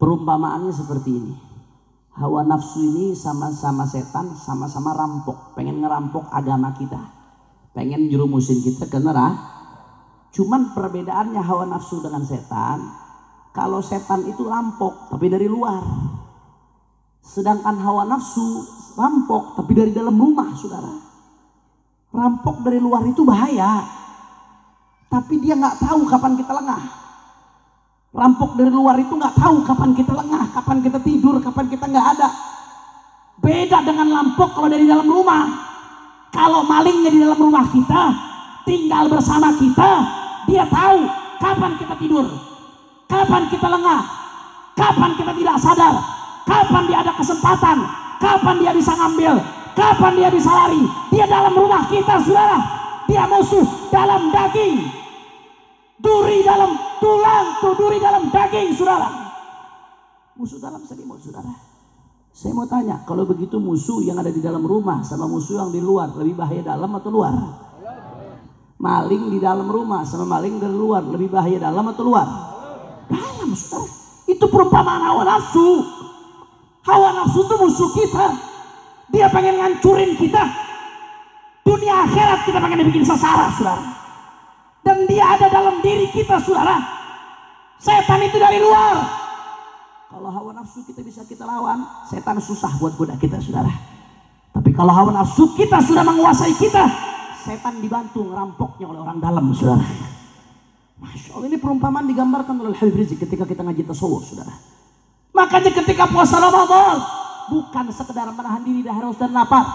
Speaker 1: Perumpamaannya seperti ini. Hawa nafsu ini sama-sama setan, sama-sama rampok, pengen ngerampok agama kita, pengen jerumusin kita ke neraka. Cuman perbedaannya hawa nafsu dengan setan, kalau setan itu rampok tapi dari luar, sedangkan hawa nafsu rampok tapi dari dalam rumah, saudara. Rampok dari luar itu bahaya, tapi dia nggak tahu kapan kita lengah. Rampok dari luar itu nggak tahu kapan kita lengah, kapan kita tidur, kapan kita nggak ada. Beda dengan rampok kalau dari dalam rumah. Kalau malingnya di dalam rumah kita, tinggal bersama kita, dia tahu kapan kita tidur, kapan kita lengah, kapan kita tidak sadar, kapan dia ada kesempatan, kapan dia bisa ngambil, kapan dia bisa lari. Dia dalam rumah kita, saudara. Dia musuh dalam daging, duri dalam tulang, duri dalam daging, saudara. Musuh dalam selimut, saudara. Saya mau tanya, kalau begitu musuh yang ada di dalam rumah sama musuh yang di luar lebih bahaya dalam atau luar? Maling di dalam rumah sama maling dari luar, lebih bahaya dalam atau luar? Dalam, saudara. Itu perumpamaan hawa nafsu. Hawa nafsu itu musuh kita. Dia pengen ngancurin kita. Dunia akhirat kita pengen dibikin sesara, saudara. Dan dia ada dalam diri kita, saudara. Setan itu dari luar. Kalau hawa nafsu kita bisa kita lawan, setan susah buat goda kita, saudara. Tapi kalau hawa nafsu kita sudah menguasai kita, setan dibantu ngerampoknya oleh orang dalam, saudara. Masya Allah, ini perumpamaan digambarkan oleh Habib Rizik ketika kita ngaji tasawuf, saudara. Makanya ketika puasa Ramadan, bukan sekedar menahan diri dari haus dan lapar,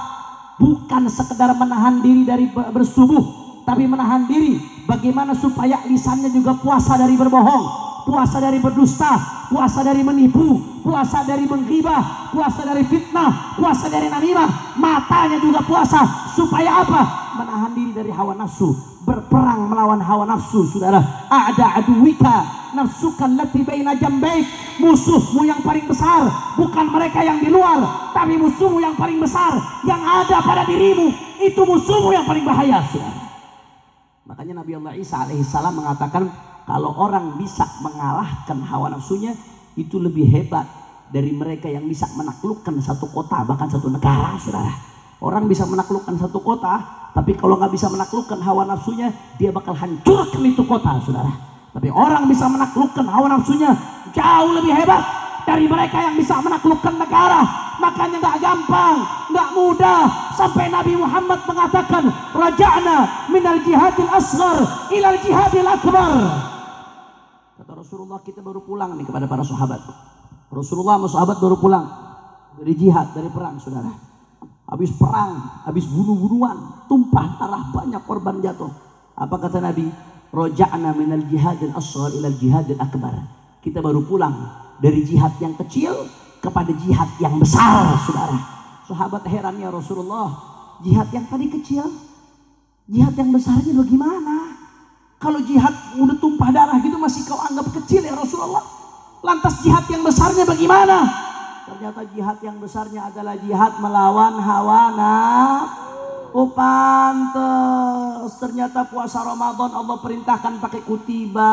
Speaker 1: bukan sekedar menahan diri dari bersubuh, tapi menahan diri bagaimana supaya lisannya juga puasa dari berbohong, puasa dari berdusta, puasa dari menipu, puasa dari menghibah, puasa dari fitnah, puasa dari namimah. Matanya juga puasa supaya apa? Menahan diri dari hawa nafsu, berperang melawan hawa nafsu, saudara. A'da aduwika nafsukan lati baina jambaik. Musuhmu yang paling besar bukan mereka yang di luar, tapi musuhmu yang paling besar yang ada pada dirimu. Itu musuhmu yang paling bahaya, saudara. Makanya Nabi Allah Isa alaihissalam mengatakan, kalau orang bisa mengalahkan hawa nafsunya, itu lebih hebat dari mereka yang bisa menaklukkan satu kota, bahkan satu negara, saudara. Orang bisa menaklukkan satu kota, tapi kalau nggak bisa menaklukkan hawa nafsunya, dia bakal hancurkan itu kota, saudara. Tapi orang bisa menaklukkan hawa nafsunya jauh lebih hebat dari mereka yang bisa menaklukkan negara. Makanya nggak gampang, nggak mudah, sampai Nabi Muhammad mengatakan, raja'na minal jihadil asghar ilal jihadil akbar. Kata Rasulullah, kita baru pulang nih kepada para sahabat. Rasulullah sama sahabat baru pulang dari jihad, dari perang, saudara. Habis perang, habis bunuh-bunuhan, tumpah darah, banyak korban jatuh. Apa kata Nabi? Raja'na minal jihadil asghar ilal jihadil akbar. Kita baru pulang dari jihad yang kecil kepada jihad yang besar, saudara. Sahabat heran, ya Rasulullah, jihad yang tadi kecil, jihad yang besarnya bagaimana? Kalau jihad udah tumpah darah gitu masih kau anggap kecil, ya Rasulullah. Lantas jihad yang besarnya bagaimana? Ternyata jihad yang besarnya adalah jihad melawan hawa nafsu. Oh pantes, ternyata puasa Ramadan Allah perintahkan pakai kutiba.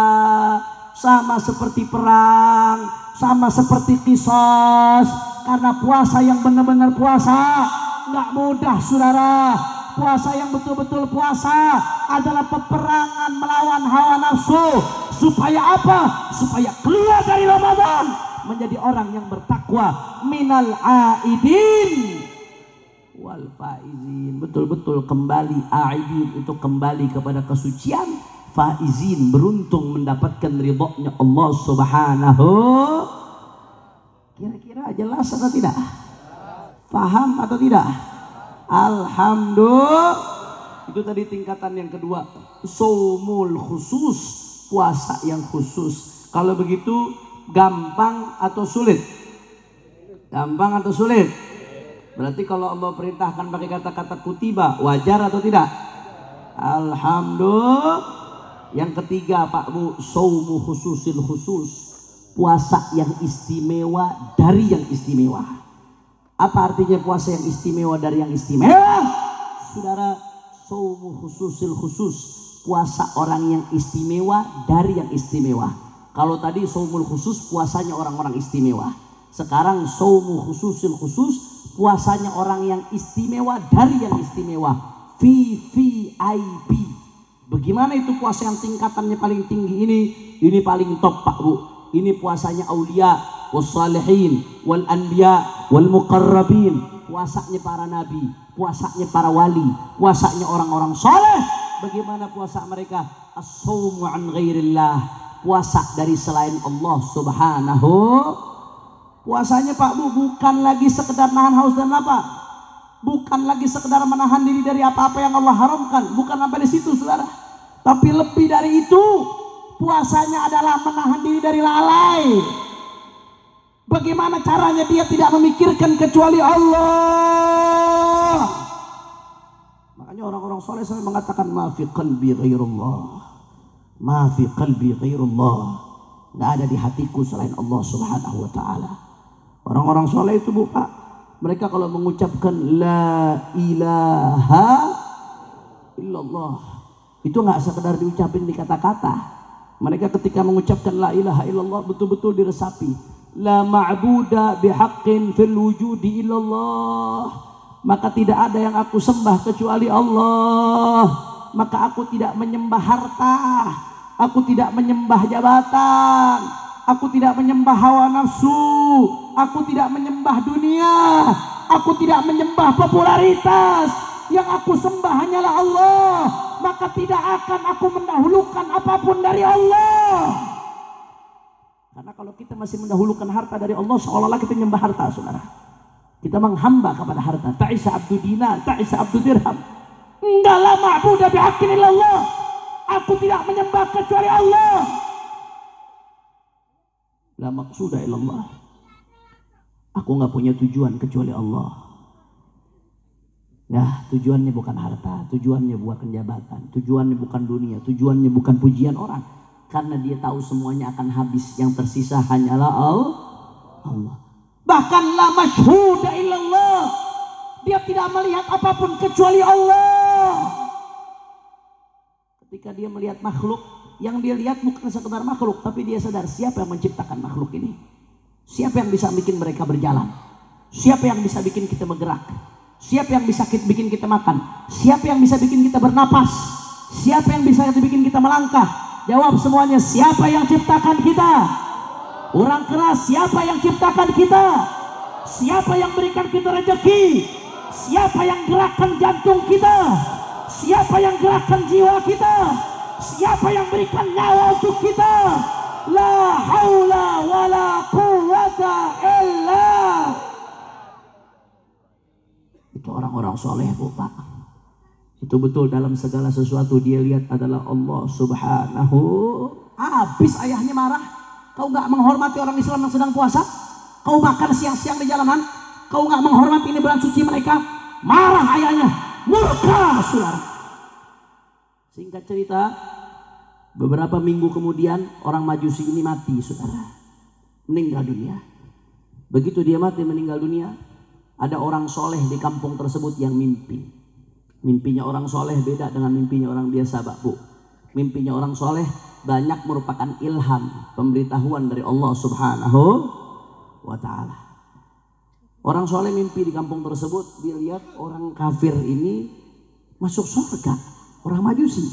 Speaker 1: Sama seperti perang, sama seperti qisas. Karena puasa yang benar-benar puasa nggak mudah, saudara. Puasa yang betul-betul puasa adalah peperangan melawan hawa nafsu. Supaya apa? Supaya keluar dari Ramadan menjadi orang yang bertakwa. Minal aidin wal faizin. Betul-betul kembali, aidin itu kembali kepada kesucian, faizin beruntung mendapatkan ridhonya Allah Subhanahu. Kira-kira jelas atau tidak? Paham atau tidak? Alhamdulillah. Itu tadi tingkatan yang kedua, shaumul khusus, puasa yang khusus. Kalau begitu gampang atau sulit? Gampang atau sulit? Berarti kalau Allah perintahkan pakai kata-kata kutiba, wajar atau tidak? Alhamdulillah. Yang ketiga, Pak Bu, shaumu khususil khusus, puasa yang istimewa dari yang istimewa. Apa artinya puasa yang istimewa dari yang istimewa? Saudara, shaumu khususil khusus, puasa orang yang istimewa dari yang istimewa. Kalau tadi shaumul khusus, puasanya orang-orang istimewa. Sekarang shaumu khususil khusus, puasanya orang yang istimewa dari yang istimewa. VVIP. Bagaimana itu puasa yang tingkatannya paling tinggi ini? Ini paling top, Pak Bu. Ini puasanya aulia, wassalihin, wal anbiya, wal muqarrabin. Puasanya para nabi, puasanya para wali, puasanya orang-orang soleh. Bagaimana puasa mereka? As-shaumu an ghairillah, puasa dari selain Allah Subhanahu. Puasanya Pak Bu bukan lagi sekedar nahan haus dan lapar, bukan lagi sekedar menahan diri dari apa-apa yang Allah haramkan, bukan sampai di situ, saudara. Tapi lebih dari itu, puasanya adalah menahan diri dari lalai. Bagaimana caranya dia tidak memikirkan kecuali Allah. Makanya orang-orang soleh selalu mengatakan, ma fi qalbi ghairullah, ma fi qalbi ghairullah. Nggak ada di hatiku selain Allah Subhanahu wa ta'ala. Orang-orang soleh itu Bu Pak, mereka kalau mengucapkan la ilaha illallah, Itu nggak sekedar diucapin di kata-kata. Mereka ketika mengucapkan la ilaha illallah betul-betul diresapi. La ma'buda bihaqqin fil wujudi illallah. Maka tidak ada yang aku sembah kecuali Allah. Maka aku tidak menyembah harta, aku tidak menyembah jabatan, aku tidak menyembah hawa nafsu, aku tidak menyembah dunia, aku tidak menyembah popularitas. Yang aku sembah hanyalah Allah. Maka tidak akan aku mendahulukan apapun dari Allah. Karena kalau kita masih mendahulukan harta dari Allah, seolah-olah kita menyembah harta, saudara. Kita menghamba kepada harta. Ta'isa abdu dinar, ta'isa abdu dirham. Enggak, la ma'buda bihaqqin illallah. Aku tidak menyembah kecuali Allah. La maqsuda illallah. Aku nggak punya tujuan kecuali Allah. Nah, tujuannya bukan harta, tujuannya bukan jabatan, tujuannya bukan dunia, tujuannya bukan pujian orang. Karena dia tahu semuanya akan habis, yang tersisa hanyalah Allah. Bahkan la masyhuda illallah. Dia tidak melihat apapun kecuali Allah. Ketika dia melihat makhluk, yang dia lihat bukan sekedar makhluk, tapi dia sadar siapa yang menciptakan makhluk ini. Siapa yang bisa bikin mereka berjalan? Siapa yang bisa bikin kita bergerak? Siapa yang bisa bikin kita makan? Siapa yang bisa bikin kita bernapas? Siapa yang bisa bikin kita melangkah? Jawab semuanya, siapa yang ciptakan kita? Orang keras, siapa yang ciptakan kita? Siapa yang berikan kita rezeki? Siapa yang gerakkan jantung kita? Siapa yang gerakkan jiwa kita? Siapa yang berikan nyawa untuk kita? La haula wala quwwata illa. Itu orang-orang soleh, Bu, Pak. Itu betul, dalam segala sesuatu dia lihat adalah Allah subhanahu. Habis ayahnya marah. Kau gak menghormati orang Islam yang sedang puasa? Kau makan siang-siang di jalanan? Kau gak menghormati ini bulan suci mereka? Marah ayahnya, murka, saudara. Singkat cerita, beberapa minggu kemudian orang Majusi ini mati, saudara. Meninggal dunia. Begitu dia mati meninggal dunia, ada orang soleh di kampung tersebut yang mimpi. Mimpinya orang soleh beda dengan mimpinya orang biasa, Pak, Bu. Mimpinya orang soleh banyak merupakan ilham, pemberitahuan dari Allah subhanahu wa ta'ala. Orang soleh mimpi di kampung tersebut, dia lihat orang kafir ini masuk surga, orang Majusi.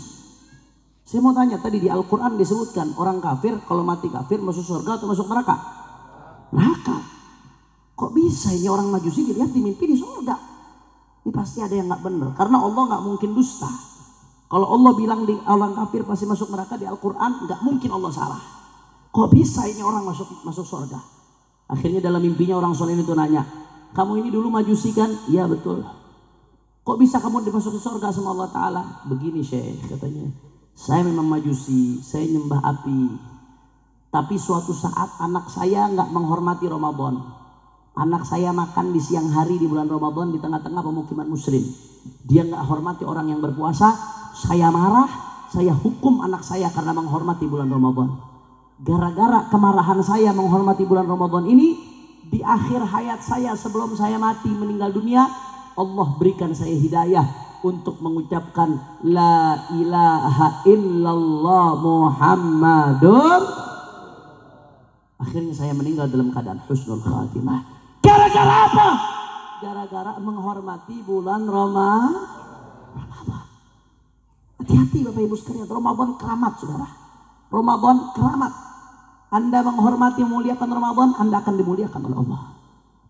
Speaker 1: Saya mau tanya, tadi di Al-Quran disebutkan orang kafir kalau mati kafir masuk surga atau masuk neraka? Neraka. Kok bisa ini orang Majusi dilihat di mimpi di surga? Ini pasti ada yang nggak benar. Karena Allah nggak mungkin dusta. Kalau Allah bilang di orang kafir pasti masuk neraka di Al-Quran, nggak mungkin Allah salah. Kok bisa ini orang masuk surga? Akhirnya dalam mimpinya orang soleh itu nanya, kamu ini dulu Majusi kan? Iya betul. Kok bisa kamu dimasuki surga sama Allah Ta'ala? Begini Syekh, katanya. Saya memang Majusi, saya nyembah api. Tapi suatu saat anak saya nggak menghormati Ramadan. Anak saya makan di siang hari di bulan Ramadan di tengah-tengah pemukiman muslim. Dia nggak hormati orang yang berpuasa. Saya marah, saya hukum anak saya karena menghormati bulan Ramadan. Gara-gara kemarahan saya menghormati bulan Ramadan ini, di akhir hayat saya sebelum saya mati meninggal dunia, Allah berikan saya hidayah untuk mengucapkan la ilaha illallah Muhammadun. Akhirnya saya meninggal dalam keadaan husnul khatimah. Gara-gara apa? Gara-gara menghormati bulan Ramadan. Hati-hati Bapak Ibu sekalian, Ramadan keramat, saudara. Ramadan keramat. Anda menghormati memuliakan Ramadan, Anda akan dimuliakan oleh Allah.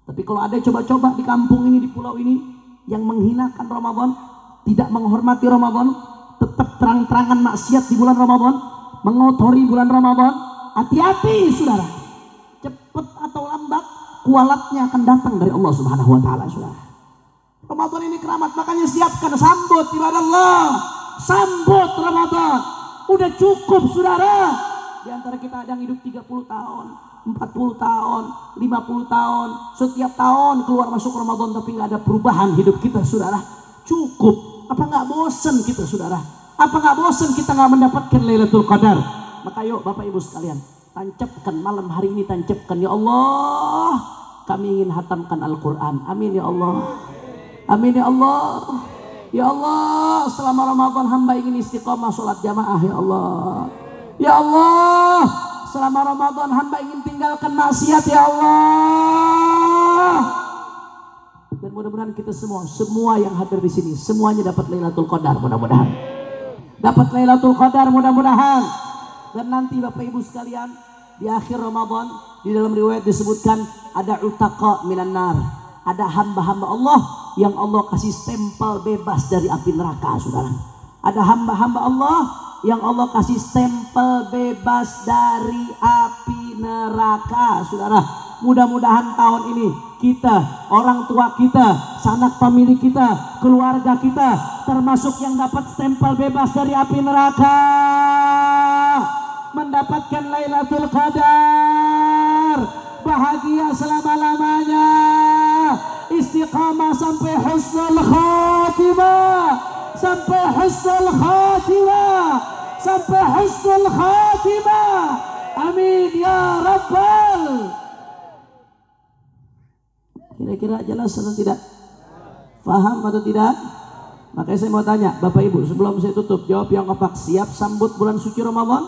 Speaker 1: Tapi kalau ada coba-coba di kampung ini, di pulau ini, yang menghinakan Ramadan, tidak menghormati Ramadan, tetap terang-terangan maksiat di bulan Ramadan, mengotori bulan Ramadan, hati-hati saudara. Cepat atau lambat, kualatnya akan datang dari Allah subhanahu wa ta'ala, saudara. Ramadan ini keramat, makanya siapkan, sambut ibadah Allah, sambut Ramadan. Udah cukup saudara. Di antara kita ada yang hidup 30 tahun, 40 tahun, 50 tahun, setiap tahun keluar masuk Ramadan tapi nggak ada perubahan hidup kita, saudara. Cukup. Apa nggak bosen kita, saudara? Apa nggak bosen kita nggak mendapatkan Lailatul Qadar? Maka yuk Bapak Ibu sekalian, tancapkan malam hari ini, tancapkan, ya Allah, kami ingin hatamkan Al-Quran. Amin ya Allah. Amin ya Allah. Ya Allah, selama Ramadan hamba ingin istiqomah sholat jamaah ya Allah. Ya Allah, selama Ramadan hamba ingin tinggalkan maksiat ya Allah. Dan mudah-mudahan kita semua yang hadir di sini semuanya dapat Lailatul Qadar mudah-mudahan. Dapat Lailatul Qadar mudah-mudahan. Dan nanti Bapak Ibu sekalian, di akhir Ramadan di dalam riwayat disebutkan ada utaqa minan nar. Ada hamba-hamba Allah yang Allah kasih stempel bebas dari api neraka, saudara. Ada hamba-hamba Allah yang Allah kasih stempel bebas dari api neraka, saudara. Mudah-mudahan tahun ini kita, orang tua kita, sanak famili kita, keluarga kita termasuk yang dapat stempel bebas dari api neraka, mendapatkan Lailatul Qadar, bahagia selama-lamanya, istiqamah sampai husnul khatimah, sampai husnul khatimah, sampai husnul khatimah. Amin ya rabbal. Kira-kira jelas atau tidak? Faham atau tidak? Makanya saya mau tanya Bapak Ibu sebelum saya tutup, jawab yang kompak. Siap sambut bulan suci Ramadan?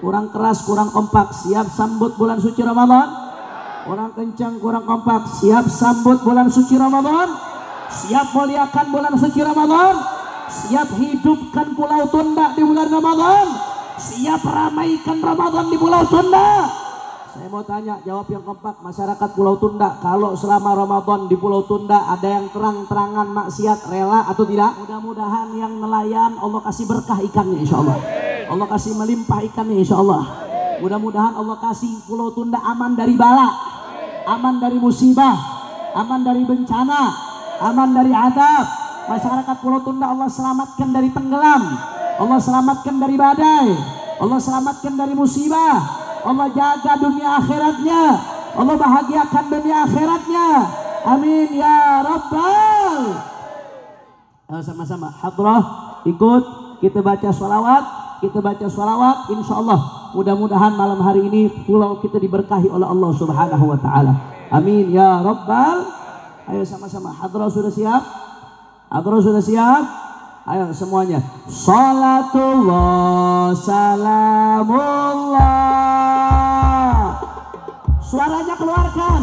Speaker 1: Kurang keras, kurang kompak. Siap sambut bulan suci Ramadan? Kurang kencang, kurang kompak. Siap sambut bulan suci Ramadan? Siap muliakan bulan suci Ramadan? Siap hidupkan Pulau Tunda di bulan Ramadan? Siap ramaikan Ramadan di Pulau Tunda? Saya mau tanya, jawab yang kompak masyarakat Pulau Tunda. Kalau selama Ramadan di Pulau Tunda ada yang terang-terangan maksiat, rela atau tidak? Mudah-mudahan yang nelayan Allah kasih berkah ikannya insya Allah. Allah kasih melimpah ikannya insya Allah. Mudah-mudahan Allah kasih Pulau Tunda aman dari bala, aman dari musibah, aman dari bencana, aman dari adab. Masyarakat Pulau Tunda Allah selamatkan dari tenggelam, Allah selamatkan dari badai, Allah selamatkan dari musibah, Allah jaga dunia akhiratnya, Allah bahagiakan dunia akhiratnya. Amin ya rabbal. Sama-sama hadrah ikut kita baca sholawat, insya Allah mudah-mudahan malam hari ini pulau kita diberkahi oleh Allah Subhanahu wa ta'ala. Amin ya rabbal. Ayo sama-sama, hadrah sudah siap? Hadrah sudah siap? Ayo semuanya. Salatullah salamullah. Suaranya keluarkan.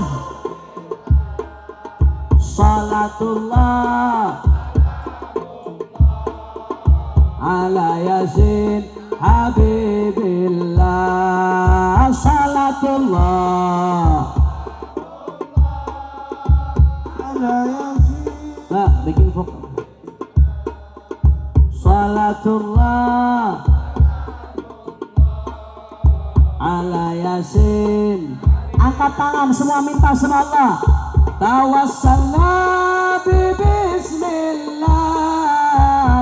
Speaker 1: Salatullah ala yasin habibillah. Salatullah ala yasin. Nah, bikin vokal. Salatullah ala yasin. Angkat tangan semua, minta sama Allah. Tawassalna bi bismillah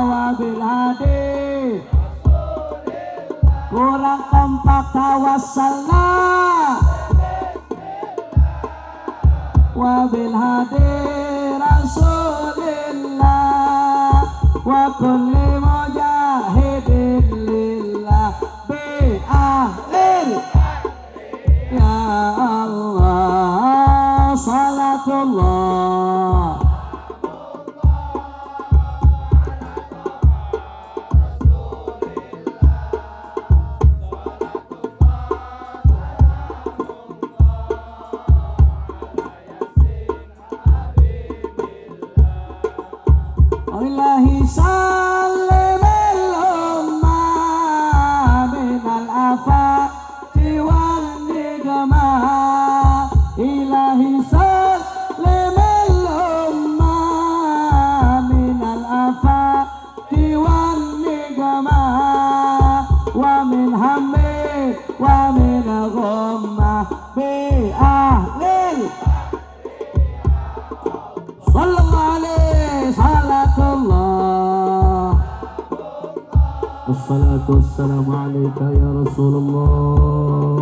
Speaker 1: wa bil hadi. Kurang kompak. Tawassalna wa bil hadi rasulillah wa kulli mujahidin lillah bi ahlil. Ya Allah, salatullah Ilahi salimil ummah minal afati wal nigmah. Ilahi salimil ummah minal afati wal nigmah. Wa min hammi wa min ghammah bi ahlil. Sallallahu alaihi salatullah. Wassalatu wassalamu alaika ya Rasulullah.